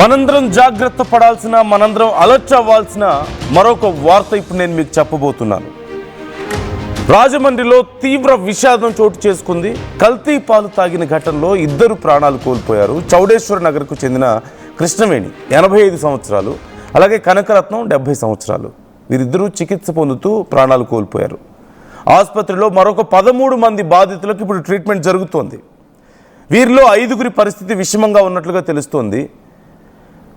మనందరం జాగ్రత్త పడాల్సిన, మనందరం అలర్ట్ అవ్వాల్సిన మరొక వార్త ఇప్పుడు నేను మీకు చెప్పబోతున్నాను. రాజమండ్రిలో తీవ్ర విషాదం చోటు చేసుకుంది. కల్తీ పాలు తాగిన ఘటనలో 2 ప్రాణాలు కోల్పోయారు. చౌడేశ్వర నగర్కు చెందిన కృష్ణవేణి 85 సంవత్సరాలు, అలాగే కనకరత్నం 70 సంవత్సరాలు. వీరిద్దరూ చికిత్స పొందుతూ ప్రాణాలు కోల్పోయారు. ఆసుపత్రిలో మరొక 13 మంది బాధితులకు ఇప్పుడు ట్రీట్మెంట్ జరుగుతోంది. వీరిలో 5గురి పరిస్థితి విషమంగా ఉన్నట్లుగా తెలుస్తోంది.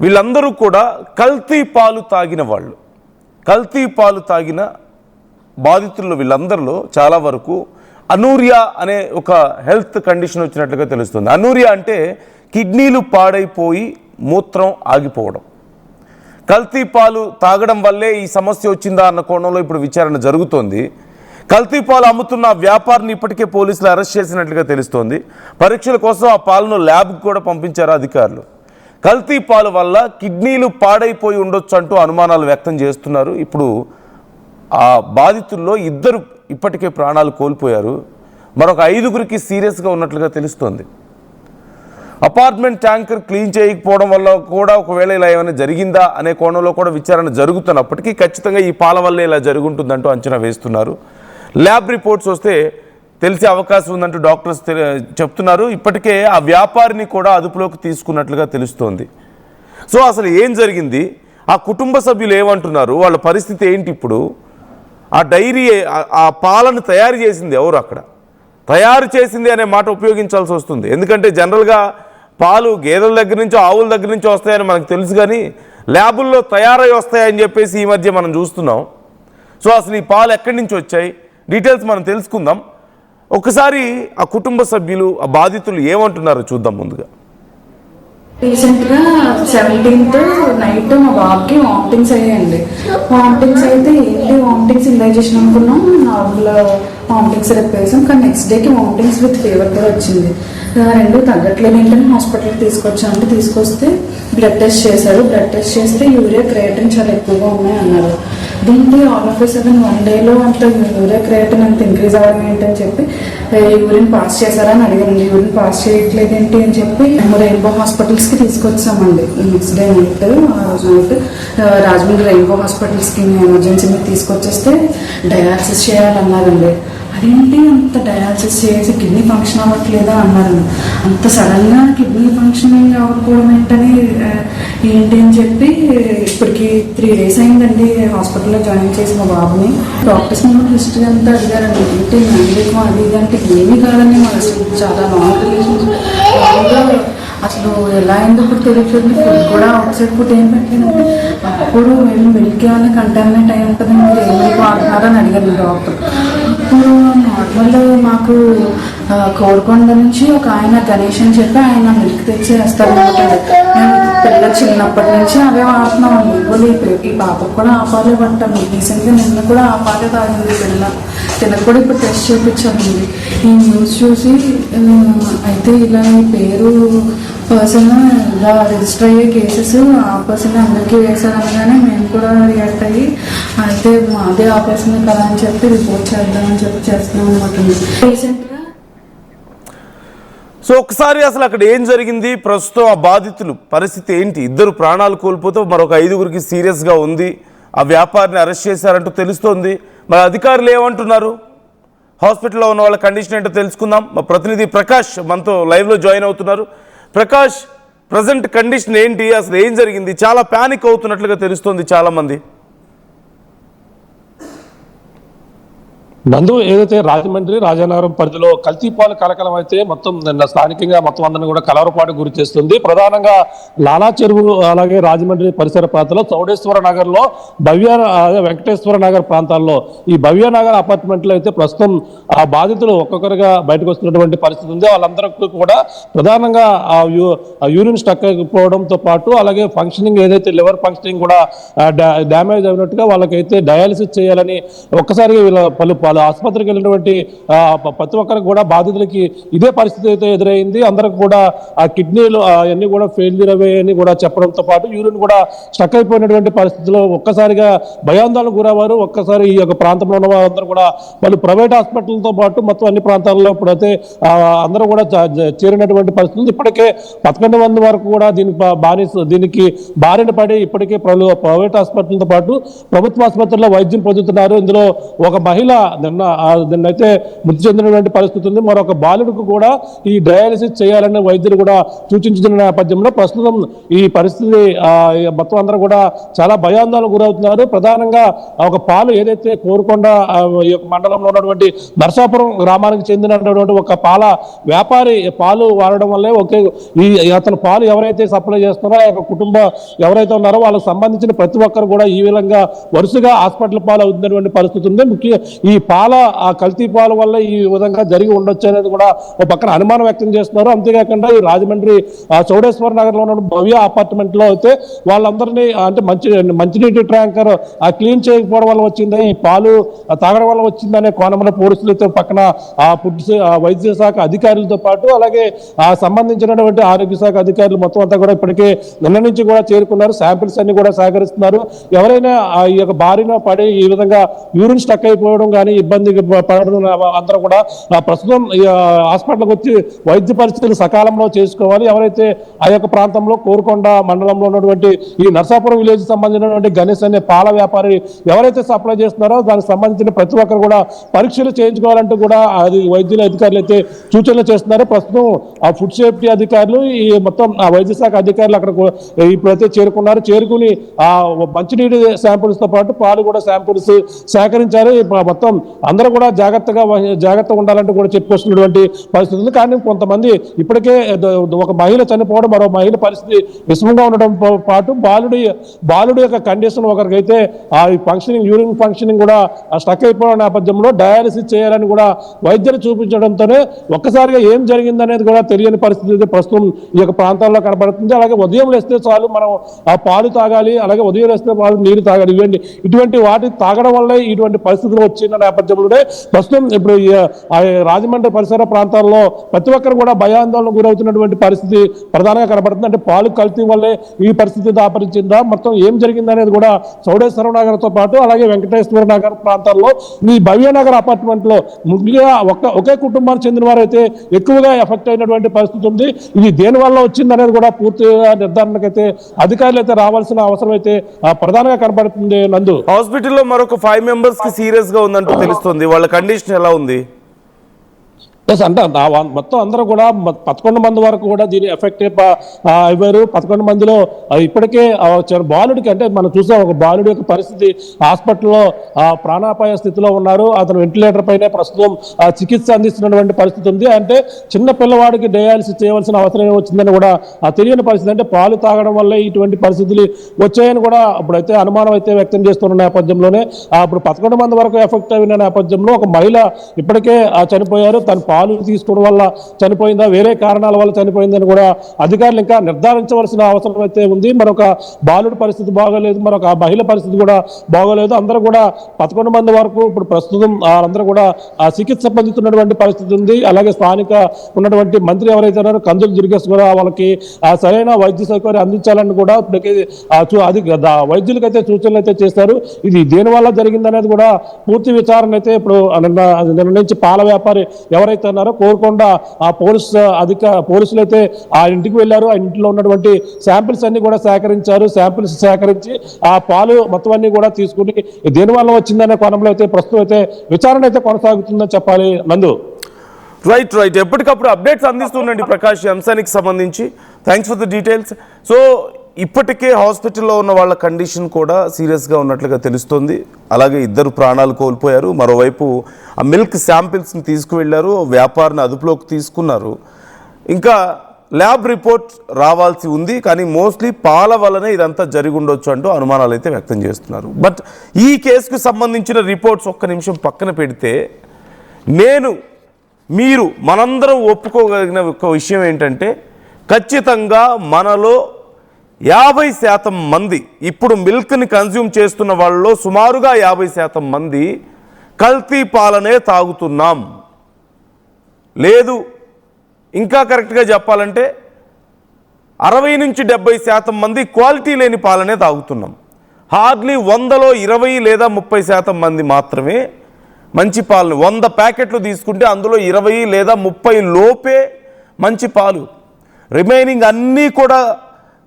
వీళ్ళందరూ కూడా కల్తీ పాలు తాగిన వాళ్ళు. కల్తీ పాలు తాగిన బాధితుల్లో వీళ్ళందరిలో చాలా వరకు అనూరియా అనే ఒక హెల్త్ కండిషన్ వచ్చినట్లుగా తెలుస్తుంది. అనూరియా అంటే కిడ్నీలు పాడైపోయి మూత్రం ఆగిపోవడం. కల్తీ పాలు తాగడం వల్లే ఈ సమస్య వచ్చిందా అన్న కోణంలో ఇప్పుడు విచారణ జరుగుతోంది. కల్తీ పాలు అమ్ముతున్న వ్యాపారిని ఇప్పటికే పోలీసులు అరెస్ట్ చేసినట్లుగా తెలుస్తోంది. పరీక్షల కోసం ఆ పాలను ల్యాబ్కి కూడా పంపించారు అధికారులు. కల్తీ పాలు వల్ల కిడ్నీలు పాడైపోయి ఉండొచ్చు అంటూ అనుమానాలు వ్యక్తం చేస్తున్నారు. ఇప్పుడు ఆ బాధితుల్లో 2 ఇప్పటికే ప్రాణాలు కోల్పోయారు. మరొక 5గురికి సీరియస్గా ఉన్నట్లుగా తెలుస్తోంది. అపార్ట్మెంట్ ట్యాంకర్ క్లీన్ చేయకపోవడం వల్ల కూడా ఒకవేళ ఇలా ఏమైనా జరిగిందా అనే కోణంలో కూడా విచారణ జరుగుతున్నప్పటికీ ఖచ్చితంగా ఈ పాల వల్లే ఇలా జరుగుంటుందంటూ అంచనా వేస్తున్నారు. ల్యాబ్ రిపోర్ట్స్ వస్తే తెలిసే అవకాశం ఉందంటూ డాక్టర్స్ చెప్తున్నారు. ఇప్పటికే ఆ వ్యాపారిని కూడా అదుపులోకి తీసుకున్నట్లుగా తెలుస్తోంది. సో అసలు ఏం జరిగింది, ఆ కుటుంబ సభ్యులు ఏమంటున్నారు, వాళ్ళ పరిస్థితి ఏంటి, ఇప్పుడు ఆ డైరీ ఆ పాలను తయారు చేసింది ఎవరు, అక్కడ తయారు చేసింది అనే మాట ఉపయోగించాల్సి వస్తుంది. ఎందుకంటే జనరల్గా పాలు గేదెల దగ్గర నుంచో ఆవుల దగ్గర నుంచో వస్తాయని మనకు తెలుసు, కానీ ల్యాబుల్లో తయారై వస్తాయని చెప్పేసి ఈ మధ్య మనం చూస్తున్నాం. సో అసలు ఈ పాలు ఎక్కడి నుంచి వచ్చాయి, డీటెయిల్స్ మనం తెలుసుకుందాం. ఒకసారి ఆ కుటుంబ సభ్యులు, ఆ బాధితులు ఏమంటున్నారో చూద్దాం. ముందుగా రీసెంట్గా 17th నైట్ మా బాబుకి వామిటింగ్స్ అయ్యాయండి. వామిటింగ్స్ అయితే ఏంటి వామిటింగ్స్ ఇండైజెషన్ అనుకున్నాం, నార్మల్ వామిటింగ్స్ చెప్పేసాం. కానీ నెక్స్ట్ డేకి వామిటింగ్స్ విత్ ఫీవర్ కూడా వచ్చింది. 2 తగ్గట్లేదు ఏంటని హాస్పిటల్కి తీసుకొచ్చామంటే తీసుకొస్తే బ్లడ్ టెస్ట్ చేశారు. బ్లడ్ టెస్ట్ చేస్తే యూరియా క్రియేటిన్ చాలా ఎక్కువగా ఉన్నాయి అన్నారు. దీనికి ఆల్ ఆఫ్ ఎ సడన్ 1 డేలో అంత యూరియా క్రియేటిన్ అంత ఇంక్రీజ్ అవ్వడం ఏంటని చెప్పి యూరిన్ పాస్ చేశారని అడిగారండి. యూరిన్ పాస్ చేయట్లేదు ఏంటి అని చెప్పి రెయిన్బో హాస్పిటల్స్కి తీసుకొచ్చామండి. నెక్స్ట్ డే నైట్, ఆ రోజు నైట్ రాజమండ్రి రెయిన్బో హాస్పిటల్స్కి ఎమర్జెన్సీ మీద తీసుకొచ్చేస్తే డయాలసిస్ చేయాలన్నారండి. అదేంటి అంత డయాలసిస్ చేసి కిడ్నీ ఫంక్షన్ అవ్వట్లేదా అన్నారండి. అంత సడన్గా కిడ్నీ ఫంక్షనింగ్ అవ్వకపోవడం ఏంటి అని చెప్పి ఇప్పటికి 3 days అయిందండి హాస్పిటల్లో జాయిన్ చేసి మా బాబుని. డాక్టర్స్ ముందు హిస్టరీ అంతా అడిగారండి. ఏంటి మ్యాండేట్ అది ఇదంటే ఏమీ కాదండి, మాకు అసలు చాలా లాంగ్ రిలేషన్షిప్. అసలు ఎలా అయిందో తెలియట్లేదు. ఫుడ్ కూడా అవుట్ సైడ్ ఫుడ్ ఏం పెట్టలేదండి. అప్పుడు మేము మిల్క్ ఏమైనా కంటామినేట్ అయి ఉంటుంది, మీరు ఏం మిల్క్ వాడుతున్నారని అడిగారు డాక్టర్. అప్పుడు నార్మల్ మాకు కోరుకొండ నుంచి ఒక ఆయన గణేష్ అని చెప్పి ఆయన మిల్క్ తెచ్చి వేస్తారనమాట. మేము పిల్ల చిన్నప్పటి నుంచి అవే వాడుతున్నామండి. ఇప్పుడు ఈ పాపకు కూడా ఆ పాలే పట్టాము. రీసెంట్గా నిన్న కూడా ఆ పాలే తాగింది పిల్ల. పిల్లలు కూడా ఇప్పుడు టెస్ట్ చేయించామండి. ఈ న్యూస్ చూసి అయితే ఇలా ఈ పేరు పర్సన్ ఇలా రిజిస్టర్ అయ్యే కేసెస్ ఆ పర్సన్ అందరికీ వేశారనగానే మేము కూడా రియాక్ట్ అయ్యి అయితే అదే ఆ పర్సన్ కదా అని చెప్పి రిపోర్ట్ చేద్దామని చెప్పి చేస్తున్నాం అనమాట. రీసెంట్గా సో ఒకసారి అసలు అక్కడ ఏం జరిగింది, ప్రస్తుతం ఆ బాధితులు పరిస్థితి ఏంటి, 2 ప్రాణాలు కోల్పోతే మరొక 5గురికి సీరియస్గా ఉంది. ఆ వ్యాపారిని అరెస్ట్ చేశారంటూ తెలుస్తోంది. మరి అధికారులు ఏమంటున్నారు, హాస్పిటల్లో ఉన్న వాళ్ళ కండిషన్ ఏంటో తెలుసుకుందాం. మా ప్రతినిధి ప్రకాష్ మనతో లైవ్లో జాయిన్ అవుతున్నారు. ప్రకాష్, ప్రజెంట్ కండిషన్ ఏంటి, అసలు ఏం జరిగింది? చాలా ప్యానిక్ అవుతున్నట్లుగా తెలుస్తోంది చాలామంది. నందు, ఏదైతే రాజమండ్రి రాజానగరం పరిధిలో కల్తీపాలు కలకలం అయితే మొత్తం స్థానికంగా మొత్తం అందరినీ కూడా కలవరపాటు గురి చేస్తుంది. ప్రధానంగా లాలా చెరువు అలాగే రాజమండ్రి పరిసర ప్రాంతాల్లో చౌడేశ్వర నగర్ లో వెంకటేశ్వర నగర్ ప్రాంతాల్లో ఈ భవ్య నగర్ అపార్ట్మెంట్లో అయితే ప్రస్తుతం ఆ బాధితులు ఒక్కొక్కరుగా బయటకు వస్తున్నటువంటి పరిస్థితి ఉంది. వాళ్ళందరికీ కూడా ప్రధానంగా ఆ యూరిన్ స్టక్ అయిపోవడంతో పాటు అలాగే ఫంక్షనింగ్ ఏదైతే లివర్ ఫంక్షనింగ్ కూడా డ్యామేజ్ అయినట్టుగా వాళ్ళకైతే డయాలిసిస్ చేయాలని ఒక్కసారిగా వీళ్ళ వాళ్ళు ఆసుపత్రికి వెళ్ళినటువంటి ప్రతి ఒక్కరికి కూడా బాధితులకి ఇదే పరిస్థితి అయితే ఎదురైంది. అందరికి కూడా ఆ కిడ్నీలు అవన్నీ కూడా ఫెయిల్యూర్ అయ్యాయని కూడా చెప్పడంతో పాటు యూరిన్ కూడా స్టక్ అయిపోయినటువంటి పరిస్థితిలో ఒక్కసారిగా భయాందోళనకు గురవారు. ఒక్కసారి ఈ యొక్క ప్రాంతంలో ఉన్న వారందరూ కూడా వాళ్ళు ప్రైవేట్ హాస్పిటల్తో పాటు మొత్తం అన్ని ప్రాంతాల్లో ఇప్పుడైతే అందరూ కూడా చేరినటువంటి పరిస్థితి. ఇప్పటికే 11 మంది వరకు కూడా దీనికి బారిన పడి ఇప్పటికే ప్రైవేట్ హాస్పిటల్తో పాటు ప్రభుత్వ ఆసుపత్రుల్లో వైద్యం పొందుతున్నారు. ఇందులో ఒక మహిళ నిన్నైతే మృతి చెందినటువంటి పరిస్థితి ఉంది. మరొక బాలుడికి కూడా ఈ డయాలసిస్ చేయాలని వైద్యులు కూడా సూచించిన నేపథ్యంలో ప్రస్తుతం ఈ పరిస్థితి మొత్తం అందరూ కూడా చాలా భయాందోళనకు గురవుతున్నారు. ప్రధానంగా ఒక పాలు ఏదైతే కోరుకొండ మండలంలో ఉన్నటువంటి నర్సాపురం గ్రామానికి చెందినటువంటి ఒక పాల వ్యాపారి పాలు వాడడం వల్లే అతను పాలు ఎవరైతే సప్లై చేస్తున్నారో ఆ యొక్క కుటుంబం ఎవరైతే ఉన్నారో వాళ్ళకి సంబంధించిన ప్రతి ఒక్కరు కూడా ఈ విధంగా వరుసగా హాస్పిటల్ పాలు అవుతున్నటువంటి పరిస్థితి ఉంది. ముఖ్యంగా ఈ ఆ కల్తీ పాల వల్ల ఈ విధంగా జరిగి ఉండొచ్చు అనేది కూడా ఒక పక్కన అనుమానం వ్యక్తం చేస్తున్నారు. అంతేకాకుండా ఈ రాజమండ్రి చౌడేశ్వర నగర్ లో ఉన్న భవ్య అపార్ట్మెంట్ లో అయితే వాళ్ళందరినీ అంటే మంచినీటి ట్యాంకర్ క్లీన్ చేయకపోవడం వల్ల వచ్చింది, ఈ పాలు తాగడం వల్ల వచ్చిందనే కోణంలో పోలీసులతో పక్కన వైద్య శాఖ అధికారులతో పాటు అలాగే సంబంధించినటువంటి ఆరోగ్య శాఖ అధికారులు మొత్తం అంతా కూడా ఇప్పటికే నిన్న నుంచి కూడా చేరుకున్నారు. శాంపిల్స్ అన్ని కూడా సేకరిస్తున్నారు. ఎవరైనా ఈ యొక్క బారిన పడి ఈ విధంగా యూరిన్ స్టక్ అయిపోవడం కానీ ఇబ్బంది పడడం అందరూ కూడా ప్రస్తుతం హాస్పిటల్కి వచ్చి వైద్య పరిస్థితులు సకాలంలో చేసుకోవాలి. ఎవరైతే ఆ యొక్క ప్రాంతంలో కోరుకొండ మండలంలో ఉన్నటువంటి ఈ నర్సాపురం విలేజ్ సంబంధించినటువంటి గణేష్ అనే పాల వ్యాపారి ఎవరైతే సప్లై చేస్తున్నారో దానికి సంబంధించిన ప్రతి ఒక్కరు కూడా పరీక్షలు చేయించుకోవాలంటూ కూడా అది వైద్యుల అధికారులు అయితే సూచనలు చేస్తున్నారు. ప్రస్తుతం ఆ ఫుడ్ సేఫ్టీ అధికారులు ఈ మొత్తం ఆ వైద్య శాఖ అధికారులు అక్కడ ఇప్పుడైతే చేరుకున్నారు. చేరుకుని ఆ మంచినీటి శాంపుల్స్ తో పాటు పాలు కూడా శాంపుల్స్ సేకరించారు. మొత్తం అందరూ కూడా జాగ్రత్తగా ఉండాలంటూ కూడా చెప్పుకొస్తున్నటువంటి పరిస్థితి ఉంది. కానీ కొంతమంది ఇప్పటికే ఒక మహిళ చనిపోవడం, మరో మహిళ పరిస్థితి విషమంగా ఉండడం పాటు బాలుడి యొక్క కండిషన్ ఒకరికైతే ఆ ఫంక్షనింగ్ యూరిన్ ఫంక్షనింగ్ కూడా స్టక్ అయిపోవడం నేపథ్యంలో డయాలసిస్ చేయాలని కూడా వైద్యులు చూపించడంతోనే ఒక్కసారిగా ఏం జరిగిందనేది కూడా తెలియని పరిస్థితి ప్రస్తుతం ఈ యొక్క ప్రాంతాల్లో కనబడుతుంది. అలాగే ఉదయం లేస్తే చాలు మనం ఆ పాలు తాగాలి, అలాగే ఉదయం లేస్తే పాలు నీరు తాగాలి, ఇటువంటి వాటి తాగడం వల్లే ఇటువంటి పరిస్థితులు వచ్చిన నేపథ్యంలోనే ప్రస్తుతం ఇప్పుడు రాజమండ్రి పరిసర ప్రాంతాల్లో ప్రతి ఒక్కరు కూడా భయాందోళనకు గురవుతున్నటువంటి పరిస్థితి ప్రధానంగా కనబడుతుంది. అంటే పాలు కల్తీ వల్లే ఈ పరిస్థితి దాపరించిందా, మొత్తం ఏం జరిగిందనేది కూడా చౌడేశ్వర నగర్ తో పాటు అలాగే వెంకటేశ్వర నగర్ ప్రాంతాల్లో ఈ భవ్యనగర్ అపార్ట్మెంట్ లో ముఖ్యంగా ఒకే కుటుంబానికి చెందిన వారు అయితే ఎక్కువగా ఎఫెక్ట్ అయినటువంటి పరిస్థితి ఉంది. ఇది దేని వల్ల వచ్చింది అనేది కూడా పూర్తిగా నిర్ధారణకైతే అధికారులు అయితే రావాల్సిన అవసరం అయితే ప్రధానంగా కనబడుతుంది. నందు, హాస్పిటల్లో మరొక 5 మెంబర్స్ కి సీరియస్ గా ఉందంటూ తెలుస్తుంది. వాళ్ళ కండిషన్ ఎలా ఉంది? అంటే మొత్తం అందరూ కూడా 11 మంది వరకు కూడా దీని ఎఫెక్ట్ అయ్యారు. 11 మందిలో ఇప్పటికే బాలుడికి అంటే మనం చూసాం ఒక బాలుడి యొక్క పరిస్థితి హాస్పిటల్లో ప్రాణాపాయ స్థితిలో ఉన్నారు. అతను వెంటిలేటర్ పైనే ప్రస్తుతం చికిత్స అందిస్తున్నటువంటి పరిస్థితి ఉంది. అంటే చిన్న పిల్లవాడికి డయాలసిస్ చేయవలసిన అవసరం వచ్చిందని కూడా తెలియని పరిస్థితి. అంటే పాలు తాగడం వల్ల ఇటువంటి పరిస్థితులు వచ్చాయని కూడా అప్పుడైతే అనుమానం అయితే వ్యక్తం చేస్తున్న నేపథ్యంలోనే ఇప్పుడు 11 మంది వరకు ఎఫెక్ట్ అయిన నేపథ్యంలో ఒక మహిళ ఇప్పటికే చనిపోయారు. తను పాలు తీసుకోవడం వల్ల చనిపోయిందా, వేరే కారణాల వల్ల చనిపోయిందని కూడా అధికారులు ఇంకా నిర్ధారించవలసిన అవసరం అయితే ఉంది. మరొక బాలుడి పరిస్థితి బాగోలేదు, మరొక మహిళ పరిస్థితి కూడా బాగోలేదు. అందరూ కూడా 11 మంది వరకు ఇప్పుడు ప్రస్తుతం అందరూ కూడా చికిత్స పొందుతున్నటువంటి పరిస్థితి ఉంది. అలాగే స్థానిక ఉన్నటువంటి మంత్రి ఎవరైతే ఉన్నారో కందులు దుర్గేష్ కూడా వాళ్ళకి సరైన వైద్య సౌకర్యం అందించాలని కూడా వైద్యులకైతే సూచనలు అయితే చేస్తారు. ఇది దేని వల్ల జరిగిందనేది కూడా పూర్తి విచారణ అయితే ఇప్పుడు నిన్న నుంచి పాల వ్యాపారి ఎవరైతే ఉన్నారో కోరుకొండ ఆ పోలీసులు అయితే ఆ ఇంటికి వెళ్ళారు. ఆ ఇంట్లో ఉన్నటువంటి శాంపిల్స్ అన్ని కూడా సేకరించారు. శాంపిల్స్ సేకరించి ఆ పాలు మొత్తం అన్ని కూడా తీసుకుని దేనివల్ల వచ్చిందనే కోణంలో అయితే ప్రస్తుతం అయితే విచారణ అయితే కొనసాగుతుందని చెప్పాలి. నందు, రైట్ ఎప్పటికప్పుడు అప్డేట్స్ అందిస్తుండండి ప్రకాష్ ఈ అంశానికి సంబంధించి. Thanks for the details. So ఇప్పటికే హాస్పిటల్లో ఉన్న వాళ్ళ కండిషన్ కూడా సీరియస్గా ఉన్నట్లుగా తెలుస్తుంది. అలాగే 2 ప్రాణాలు కోల్పోయారు. మరోవైపు ఆ మిల్క్ శాంపిల్స్ని తీసుకువెళ్ళారు, వ్యాపారిని అదుపులోకి తీసుకున్నారు. ఇంకా ల్యాబ్ రిపోర్ట్ రావాల్సి ఉంది. కానీ మోస్ట్లీ పాల వల్లనే ఇదంతా జరిగి ఉండొచ్చు అంటూ అనుమానాలు అయితే వ్యక్తం చేస్తున్నారు. బట్ ఈ కేసుకు సంబంధించిన రిపోర్ట్స్ ఒక్క నిమిషం పక్కన పెడితే మీరు మనందరం ఒప్పుకోగలిగిన ఒక విషయం ఏంటంటే ఖచ్చితంగా మనలో 50% మంది ఇప్పుడు మిల్క్ని కన్జ్యూమ్ చేస్తున్న వాళ్ళలో సుమారుగా 50% మంది కల్తీ పాలనే తాగుతున్నాం. లేదు, ఇంకా కరెక్ట్గా చెప్పాలంటే 60 నుంచి 70% మంది క్వాలిటీ లేని పాలనే తాగుతున్నాం. హార్డ్లీ 100లో 20 లేదా 30% మంది మాత్రమే మంచి పాలను, 100 ప్యాకెట్లు తీసుకుంటే అందులో 20 లేదా 30 లోపే మంచి పాలు. రిమైనింగ్ అన్నీ కూడా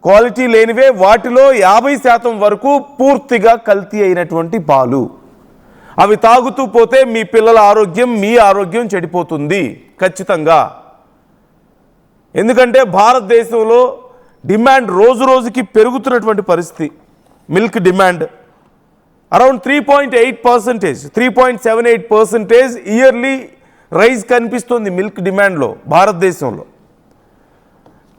క్వాలిటీ లేనివే. వాటిలో 50% వరకు పూర్తిగా కల్తీ అయినటువంటి పాలు. అవి తాగుతూ పోతే మీ పిల్లల ఆరోగ్యం, మీ ఆరోగ్యం చెడిపోతుంది ఖచ్చితంగా. ఎందుకంటే భారతదేశంలో డిమాండ్ రోజు రోజుకి పెరుగుతున్నటువంటి పరిస్థితి. Milk demand around 3.8%, 3.78% yearly rise కనిపిస్తుంది మిల్క్ డిమాండ్లో భారతదేశంలో.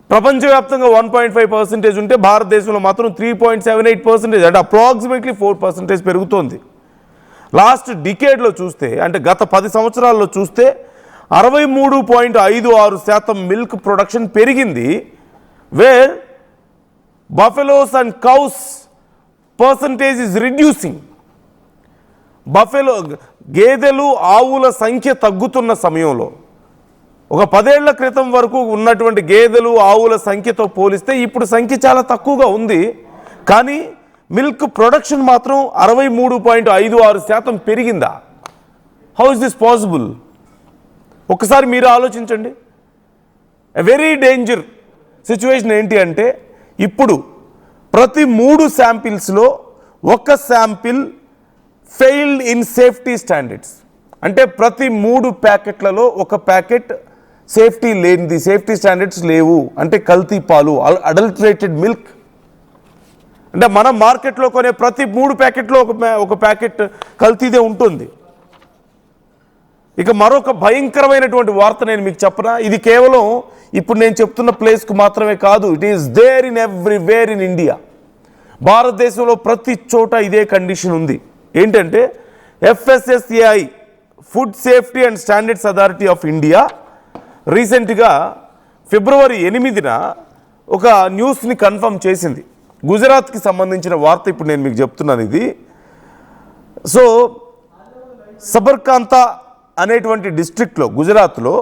ప్రపంచవ్యాప్తంగా 1.5% ఉంటే భారతదేశంలో మాత్రం 3.78%, అంటే అప్రాక్సిమేట్లీ 4% పెరుగుతోంది. లాస్ట్ డికేడ్లో చూస్తే, అంటే గత 10 సంవత్సరాల్లో చూస్తే 63.56% మిల్క్ ప్రొడక్షన్ పెరిగింది. Where buffaloes and cows percentage is reducing. గేదెలు ఆవుల సంఖ్య తగ్గుతున్న సమయంలో, ఒక 10 ఏళ్ల క్రితం వరకు ఉన్నటువంటి గేదెలు ఆవుల సంఖ్యతో పోలిస్తే ఇప్పుడు సంఖ్య చాలా తక్కువగా ఉంది. కానీ మిల్క్ ప్రొడక్షన్ మాత్రం 63.56% పెరిగిందా? How is this possible? ఒకసారి మీరు ఆలోచించండి. ఎ వెరీ డేంజర్ సిచ్యువేషన్ ఏంటి అంటే, ఇప్పుడు ప్రతి 3 శాంపిల్స్లో ఒక sample failed in safety standards. అంటే ప్రతి 3 ప్యాకెట్లలో ఒక ప్యాకెట్ సేఫ్టీ లేనిది, సేఫ్టీ స్టాండర్డ్స్ లేవు, అంటే కల్తీ పాలు, అడల్టరేటెడ్ మిల్క్. అంటే మనం మార్కెట్లో కొనే ప్రతి 3 ప్యాకెట్లో ఒక ప్యాకెట్ కల్తీదే ఉంటుంది. ఇక మరొక భయంకరమైనటువంటి వార్త నేను మీకు చెప్పనా? ఇది కేవలం ఇప్పుడు నేను చెప్తున్న ప్లేస్కు మాత్రమే కాదు, it is there in everywhere in India. భారతదేశంలో ప్రతి చోట ఇదే కండిషన్ ఉంది. ఏంటంటే FSSAI, food safety and standards authority of India, రీసెంట్గా ఫిబ్రవరి 8న ఒక న్యూస్ని కన్ఫర్మ్ చేసింది. గుజరాత్కి సంబంధించిన వార్త ఇప్పుడు నేను మీకు చెప్తున్నాను ఇది. సో సబర్కాంతా అనేటువంటి డిస్ట్రిక్ట్లో, గుజరాత్లో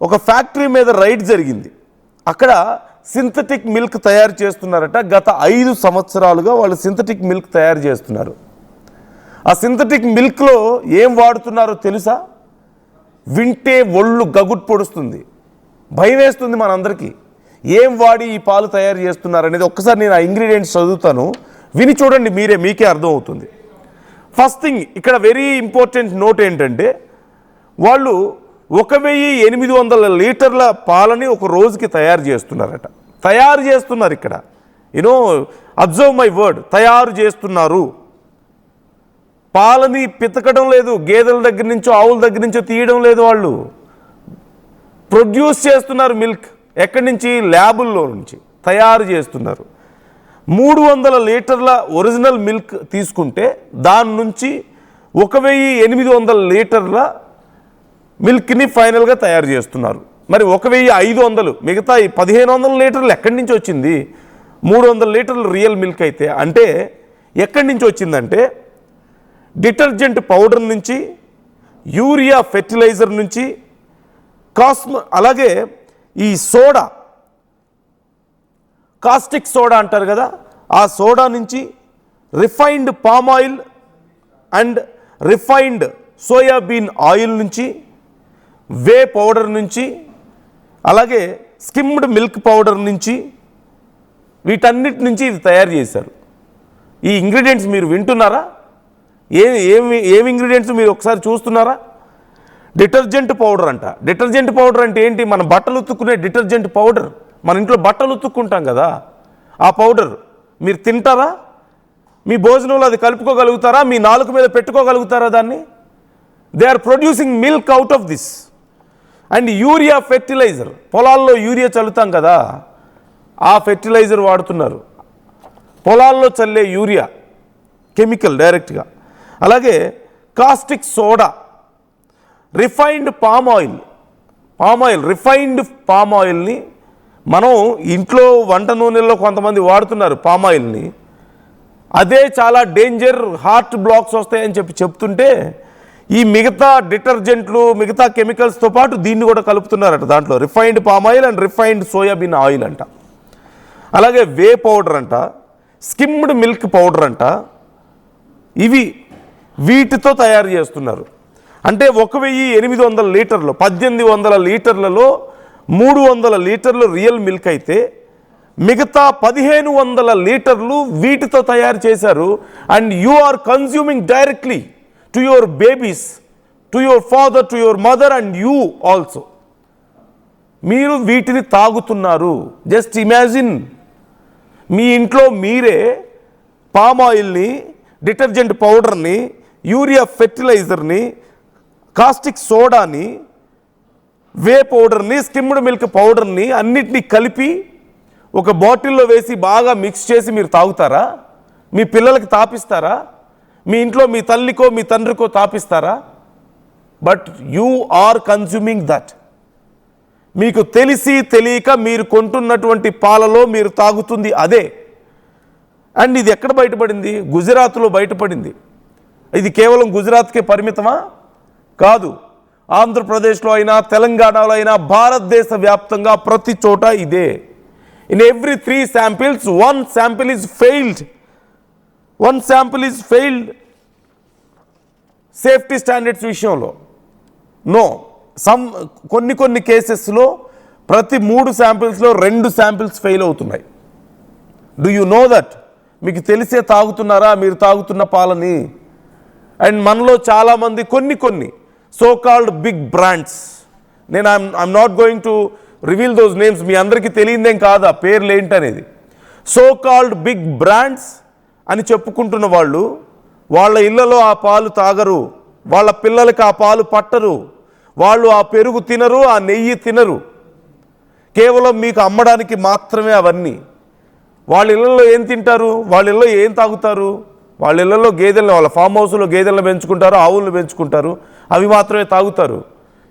ఒక ఫ్యాక్టరీ మీద రైడ్ జరిగింది. అక్కడ సింథటిక్ మిల్క్ తయారు చేస్తున్నారట. గత 5 సంవత్సరాలుగా వాళ్ళు సింథటిక్ మిల్క్ తయారు చేస్తున్నారు. ఆ సింథటిక్ మిల్క్లో ఏం వాడుతున్నారో తెలుసా? వింటే ఒళ్ళు గగుట్ పొడుస్తుంది, భయం వేస్తుంది మనందరికీ. ఏం వాడి ఈ పాలు తయారు చేస్తున్నారు అనేది ఒక్కసారి నేను ఆ ఇంగ్రీడియంట్స్ చదువుతాను, విని చూడండి, మీకే అర్థమవుతుంది. ఫస్ట్ థింగ్, ఇక్కడ వెరీ ఇంపార్టెంట్ నోట్ ఏంటంటే, వాళ్ళు 1800 లీటర్ల పాలని ఒక రోజుకి తయారు చేస్తున్నారట. తయారు చేస్తున్నారు. ఇక్కడ అబ్జర్వ్ మై వర్డ్, తయారు చేస్తున్నారు. పాలని పితకడం లేదు, గేదెల దగ్గర నుంచో ఆవుల దగ్గర నుంచో తీయడం లేదు, వాళ్ళు ప్రొడ్యూస్ చేస్తున్నారు మిల్క్. ఎక్కడి నుంచి? ల్యాబుల్లో నుంచి తయారు చేస్తున్నారు. 300 లీటర్ల ఒరిజినల్ మిల్క్ తీసుకుంటే దాని నుంచి 1800 లీటర్ల మిల్క్ని ఫైనల్గా తయారు చేస్తున్నారు. మరి 1500, మిగతా 1500 లీటర్లు ఎక్కడి నుంచి వచ్చింది? 300 లీటర్లు రియల్ మిల్క్ అయితే, అంటే ఎక్కడి నుంచి వచ్చిందంటే డిటర్జెంట్ పౌడర్ నుంచి, యూరియా ఫెర్టిలైజర్ నుంచి, అలాగే ఈ సోడా, కాస్టిక్ సోడా అంటారు కదా, ఆ సోడా నుంచి, refined palm oil and refined soybean oil నుంచి, వే పౌడర్ నుంచి, అలాగే స్కిమ్డ్ మిల్క్ పౌడర్ నుంచి, వీటన్నిటి నుంచి ఇది తయారు చేశారు. ఈ ఇంగ్రీడియంట్స్ మీరు వింటున్నారా? ఏమి ఇంగ్రీడియంట్స్ మీరు ఒకసారి చూస్తున్నారా? డిటర్జెంట్ పౌడర్ అంట. డిటర్జెంట్ పౌడర్ అంటే ఏంటి? మన బట్టలు ఉతుక్కునే డిటర్జెంట్ పౌడర్. మన ఇంట్లో బట్టలు ఉతుక్కుంటాం కదా, ఆ పౌడర్ మీరు తింటారా? మీ భోజనంలో అది కలుపుకోగలుగుతారా? మీ నాలుక మీద పెట్టుకోగలుగుతారా దాన్ని? They are producing milk out of this. And urea fertiliser, పొలాల్లో యూరియా చల్లుతాం కదా, ఆ ఫెర్టిలైజర్ వాడుతున్నారు. పొలాల్లో చల్లే యూరియా కెమికల్ డైరెక్ట్గా. అలాగే caustic soda, refined palm oil. Refined palm ఆయిల్ని మనం ఇంట్లో వంట నూనెల్లో కొంతమంది వాడుతున్నారు పామ్ ఆయిల్ని. అదే చాలా డేంజర్, హార్ట్ బ్లాక్స్ వస్తాయని చెప్తుంటే ఈ మిగతా డిటర్జెంట్లు మిగతా కెమికల్స్తో పాటు దీన్ని కూడా కలుపుతున్నారట దాంట్లో, refined palm oil and refined soybean oil అంట, అలాగే వే పౌడర్ అంట, స్కిమ్డ్ మిల్క్ పౌడర్ అంట, వీటితో తయారు చేస్తున్నారు. అంటే 1800 లీటర్లు 1800 లీటర్లలో 300 లీటర్లు రియల్ మిల్క్ అయితే మిగతా 1500 లీటర్లు వీటితో తయారు చేశారు. And you are consuming directly to your babies, to your father, to your mother and you also. మీరు వీటిని తాగుతున్నారు. జస్ట్ ఇమాజిన్, మీ ఇంట్లో మీరే పామ్ ఆయిల్ని, డిటర్జెంట్ పౌడర్ని, యూరియా ఫెర్టిలైజర్ని, కాస్టిక్ సోడాని, వే పౌడర్ని, స్కిమ్డ్ మిల్క్ పౌడర్ని అన్నిటినీ కలిపి ఒక బాటిల్లో వేసి బాగా మిక్స్ చేసి మీరు తాగుతారా? మీ పిల్లలకి తాపిస్తారా? మీ ఇంట్లో మీ తల్లికో మీ తండ్రికో తాపిస్తారా? But you are consuming that. మీకు తెలిసి తెలియక మీరు కొంటున్నటువంటి పాలలో మీరు తాగుతుంది అదే. అండ్ ఇది ఎక్కడ బయటపడింది? గుజరాత్లో బయటపడింది. ఇది కేవలం గుజరాత్కే పరిమితమా? కాదు. ఆంధ్రప్రదేశ్లో అయినా, తెలంగాణలో అయినా, భారతదేశ వ్యాప్తంగా ప్రతి చోట ఇదే. In every 3 samples 1 sample is failed. 1 sample is failed. Safety standards విషయంలో నో, కొన్ని కేసెస్లో ప్రతి 3 శాంపిల్స్లో 2 శాంపిల్స్ ఫెయిల్ అవుతున్నాయి. Do you know that? మీకు తెలిసే తాగుతున్నారా మీరు తాగుతున్న పాలని? అండ్ మనలో చాలామంది కొన్ని సో కాల్డ్ బిగ్ బ్రాండ్స్, నేను I'm not going to reveal those names, మీ అందరికీ తెలియదేం కాదు ఆ పేర్లు ఏంటనేది. సో కాల్డ్ బిగ్ బ్రాండ్స్ అని చెప్పుకుంటున్న వాళ్ళు వాళ్ళ ఇళ్లలో ఆ పాలు తాగరు, వాళ్ళ పిల్లలకి ఆ పాలు పట్టరు, వాళ్ళు ఆ పెరుగు తినరు, ఆ నెయ్యి తినరు, కేవలం మీకు అమ్మడానికి మాత్రమే అవన్నీ. వాళ్ళ ఇళ్లలో ఏం తింటారు? వాళ్ళ ఇళ్లలో ఏం తాగుతారు? వాళ్ళ ఇళ్లలో గేదెలను, వాళ్ళ ఫామ్ హౌస్లో గేదెలను పెంచుకుంటారు, ఆవులను పెంచుకుంటారు, అవి మాత్రమే తాగుతారు,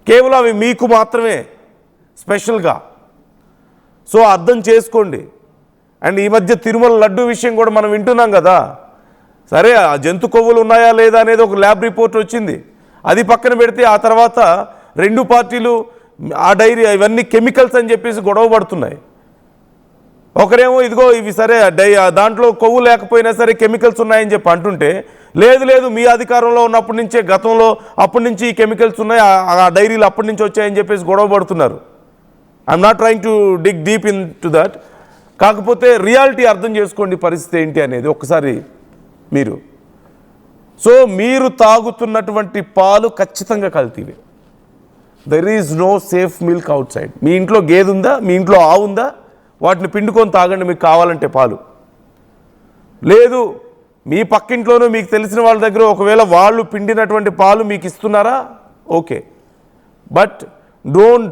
కేవలం అవి మీకు మాత్రమే స్పెషల్గా. సో అర్థం చేసుకోండి. అండ్ ఈ మధ్య తిరుమల లడ్డు విషయం కూడా మనం వింటున్నాం కదా. సరే, ఆ జంతు కొవ్వులు ఉన్నాయా లేదా అనేది ఒక ల్యాబ్ రిపోర్ట్ వచ్చింది, అది పక్కన పెడితే ఆ తర్వాత 2 పార్టీలు ఆ డైరీ ఇవన్నీ కెమికల్స్ అని చెప్పేసి గొడవ పడుతున్నాయి. ఒకరేమో ఇదిగో ఇవి సరే దాంట్లో కొవ్వు లేకపోయినా సరే కెమికల్స్ ఉన్నాయని చెప్పి అంటుంటే, లేదు మీ అధికారంలో ఉన్నప్పటి నుంచే, గతంలో అప్పటి నుంచి ఈ కెమికల్స్ ఉన్నాయి, ఆ డైరీలు అప్పటి నుంచి వచ్చాయని చెప్పేసి గొడవ పడుతున్నారు. I'm not trying to dig deep in to that. కాకపోతే రియాలిటీ అర్థం చేసుకోండి పరిస్థితి ఏంటి అనేది ఒకసారి మీరు. సో మీరు తాగుతున్నటువంటి పాలు ఖచ్చితంగా కల్తీవే. There is no safe milk outside. మీ ఇంట్లో గేదె ఉందా? మీ ఇంట్లో ఆవు ఉందా? వాటిని పిండుకొని తాగండి మీకు కావాలంటే పాలు. లేదు, మీ పక్కింట్లోనూ మీకు తెలిసిన వాళ్ళ దగ్గర ఒకవేళ వాళ్ళు పిండినటువంటి పాలు మీకు ఇస్తున్నారా? Okay, but don't